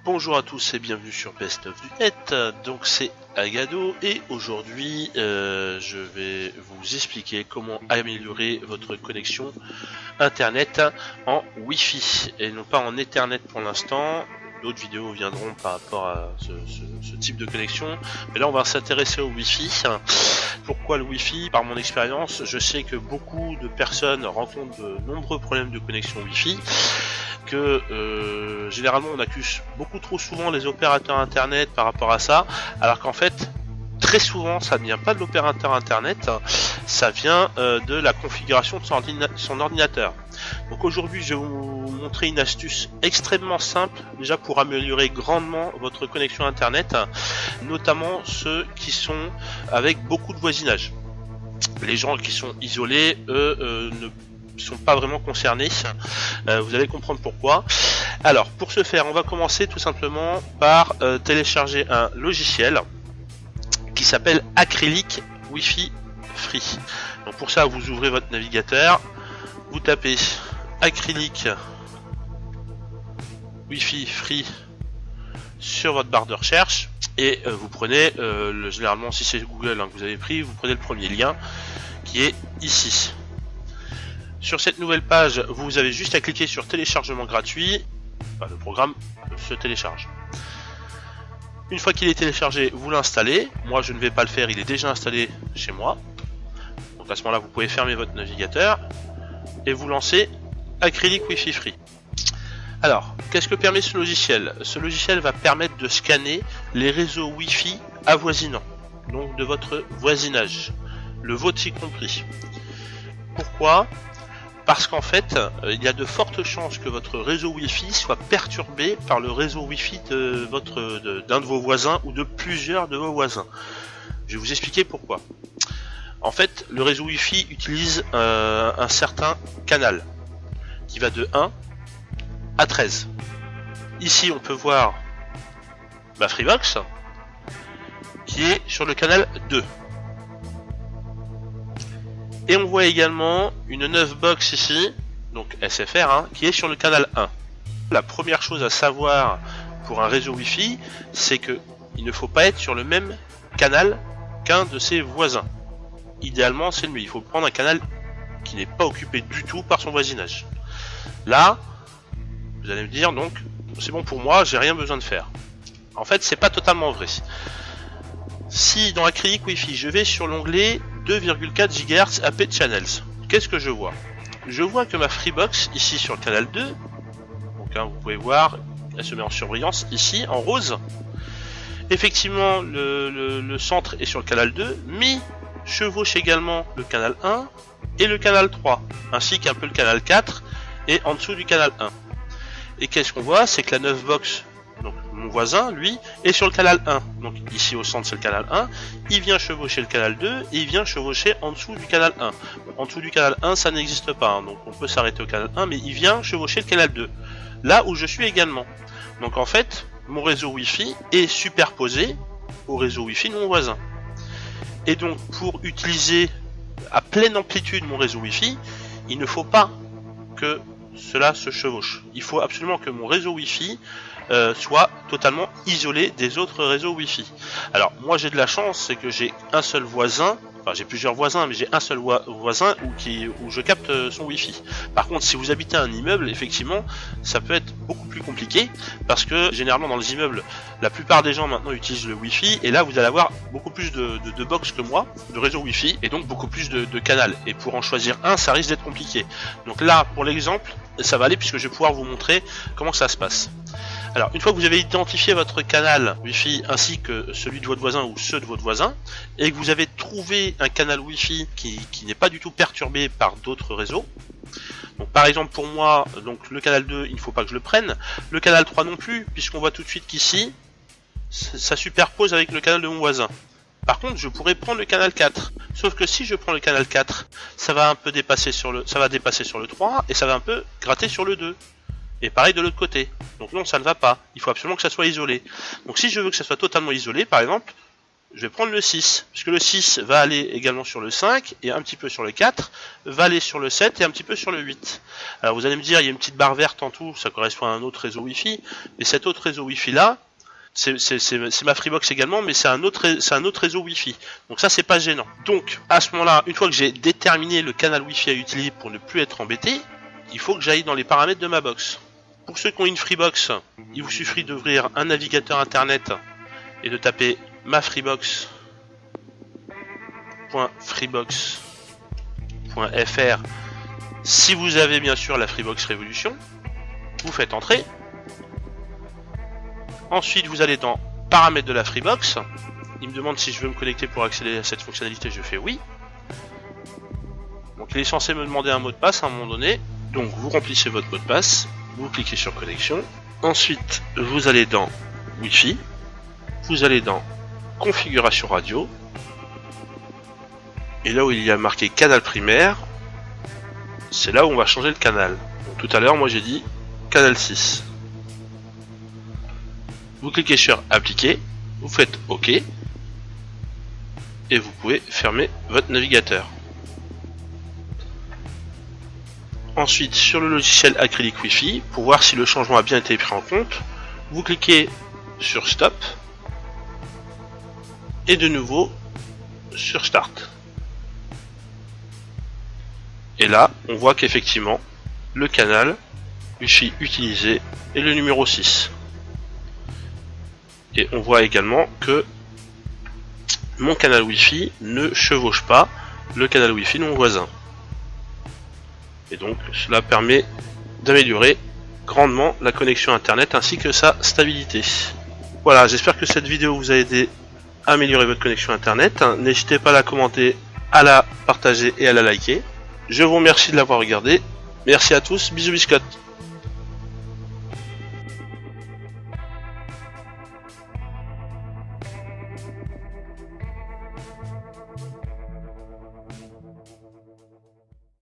Bonjour à tous et bienvenue sur Best of du Net. Donc c'est Agado et aujourd'hui je vais vous expliquer comment améliorer votre connexion internet en Wi-Fi et non pas en Ethernet pour l'instant. D'autres vidéos viendront par rapport à ce type de connexion, mais là on va s'intéresser au Wi-Fi. Pourquoi le Wi-Fi? Par mon expérience, je sais que beaucoup de personnes rencontrent de nombreux problèmes de connexion Wi-Fi, que généralement on accuse beaucoup trop souvent les opérateurs internet par rapport à ça, alors qu'en fait très souvent ça ne vient pas de l'opérateur internet, ça vient de la configuration de son ordinateur. Donc aujourd'hui je vais vous montrer une astuce extrêmement simple déjà pour améliorer grandement votre connexion internet, notamment ceux qui sont avec beaucoup de voisinage. Les gens qui sont isolés, eux, ne sont pas vraiment concernés. Vous allez comprendre pourquoi. Alors pour ce faire, on va commencer tout simplement par télécharger un logiciel qui s'appelle Acrylic Wi-Fi Free. Donc pour ça, vous ouvrez votre navigateur, vous tapez Acrylic Wi-Fi Free sur votre barre de recherche et vous prenez généralement si c'est Google que vous avez pris, vous prenez le premier lien qui est ici. Sur cette nouvelle page, vous avez juste à cliquer sur téléchargement gratuit. Le programme se télécharge. Une fois qu'il est téléchargé, vous l'installez. Moi, je ne vais pas le faire, il est déjà installé chez moi. Donc à ce moment-là, vous pouvez fermer votre navigateur et vous lancez Acrylic Wi-Fi Free. Alors, qu'est-ce que permet ce logiciel? Ce logiciel va permettre de scanner les réseaux Wi-Fi avoisinants, donc de votre voisinage, le vôtre y compris. Pourquoi? Parce qu'en fait, il y a de fortes chances que votre réseau Wi-Fi soit perturbé par le réseau Wi-Fi d'un de vos voisins ou de plusieurs de vos voisins. Je vais vous expliquer pourquoi. En fait, le réseau Wi-Fi utilise un certain canal qui va de 1 à 13. Ici, on peut voir ma Freebox qui est sur le canal 2. Et on voit également une 9 box ici, donc SFR, qui est sur le canal 1. La première chose à savoir pour un réseau Wi-Fi, c'est que il ne faut pas être sur le même canal qu'un de ses voisins. Idéalement, c'est le mieux. Il faut prendre un canal qui n'est pas occupé du tout par son voisinage. Là, vous allez me dire, donc, c'est bon pour moi, j'ai rien besoin de faire. En fait, c'est pas totalement vrai. Si dans Acrylic Wi-Fi, je vais sur l'onglet 2,4 GHz AP Channels, qu'est-ce que je vois? Je vois que ma Freebox, ici sur le canal 2, donc vous pouvez voir, elle se met en surbrillance ici, en rose. Effectivement, le centre est sur le canal 2, mais chevauche également le canal 1 et le canal 3, ainsi qu'un peu le canal 4 et en dessous du canal 1. Et qu'est-ce qu'on voit? C'est que la 9 box, donc mon voisin, lui, est sur le canal 1. Donc ici au centre c'est le canal 1, il vient chevaucher le canal 2 et il vient chevaucher en dessous du canal 1. En dessous du canal 1 ça n'existe pas, donc on peut s'arrêter au canal 1, mais il vient chevaucher le canal 2. Là où je suis également. Donc en fait, mon réseau Wi-Fi est superposé au réseau Wi-Fi de mon voisin. Et donc pour utiliser à pleine amplitude mon réseau Wi-Fi, il ne faut pas que cela se chevauche. Il faut absolument que mon réseau Wi-Fi soit totalement isolé des autres réseaux Wi-Fi. Alors moi j'ai de la chance, c'est que j'ai un seul voisin, enfin j'ai plusieurs voisins, mais j'ai un seul voisin où je capte son Wi-Fi. Par contre, si vous habitez un immeuble, effectivement, ça peut être beaucoup plus compliqué, parce que généralement dans les immeubles, la plupart des gens maintenant utilisent le Wi-Fi, et là vous allez avoir beaucoup plus de box que moi, de réseau Wi-Fi, et donc beaucoup plus de canals. Et pour en choisir un, ça risque d'être compliqué. Donc là, pour l'exemple, ça va aller, puisque je vais pouvoir vous montrer comment ça se passe. Alors, une fois que vous avez identifié votre canal Wi-Fi ainsi que celui de votre voisin ou ceux de votre voisin, et que vous avez trouvé un canal Wi-Fi qui n'est pas du tout perturbé par d'autres réseaux, donc par exemple pour moi, donc le canal 2, il ne faut pas que je le prenne, le canal 3 non plus, puisqu'on voit tout de suite qu'ici, ça superpose avec le canal de mon voisin. Par contre, je pourrais prendre le canal 4, sauf que si je prends le canal 4, ça va dépasser sur le 3 et ça va un peu gratter sur le 2. Et pareil de l'autre côté. Donc non, ça ne va pas. Il faut absolument que ça soit isolé. Donc si je veux que ça soit totalement isolé, par exemple, je vais prendre le 6, puisque le 6 va aller également sur le 5, et un petit peu sur le 4, va aller sur le 7 et un petit peu sur le 8. Alors vous allez me dire, il y a une petite barre verte en tout, ça correspond à un autre réseau Wi-Fi, mais cet autre réseau Wi-Fi là, c'est ma Freebox également, mais c'est un autre réseau Wi-Fi. Donc ça, c'est pas gênant. Donc, à ce moment-là, une fois que j'ai déterminé le canal Wi-Fi à utiliser pour ne plus être embêté, il faut que j'aille dans les paramètres de ma box. Pour ceux qui ont une Freebox, il vous suffit d'ouvrir un navigateur internet et de taper mafreebox.freebox.fr. Si vous avez bien sûr la Freebox Révolution, vous faites entrer. Ensuite, vous allez dans paramètres de la Freebox. Il me demande si je veux me connecter pour accéder à cette fonctionnalité. Je fais oui. Donc, il est censé me demander un mot de passe à un moment donné. Donc, vous remplissez votre mot de passe. Vous cliquez sur connexion. Ensuite, vous allez dans Wi-Fi. Vous allez dans configuration radio. Et là où il y a marqué canal primaire, c'est là où on va changer le canal. Donc, tout à l'heure, moi j'ai dit canal 6. Vous cliquez sur appliquer, vous faites OK, et vous pouvez fermer votre navigateur. Ensuite, sur le logiciel Acrylic Wi-Fi, pour voir si le changement a bien été pris en compte, vous cliquez sur Stop, et de nouveau sur Start. Et là, on voit qu'effectivement, le canal Wi-Fi utilisé est le numéro 6. Et on voit également que mon canal Wi-Fi ne chevauche pas le canal Wi-Fi de mon voisin. Et donc cela permet d'améliorer grandement la connexion internet ainsi que sa stabilité. Voilà, j'espère que cette vidéo vous a aidé à améliorer votre connexion internet. N'hésitez pas à la commenter, à la partager et à la liker. Je vous remercie de l'avoir regardé. Merci à tous, bisous biscottes.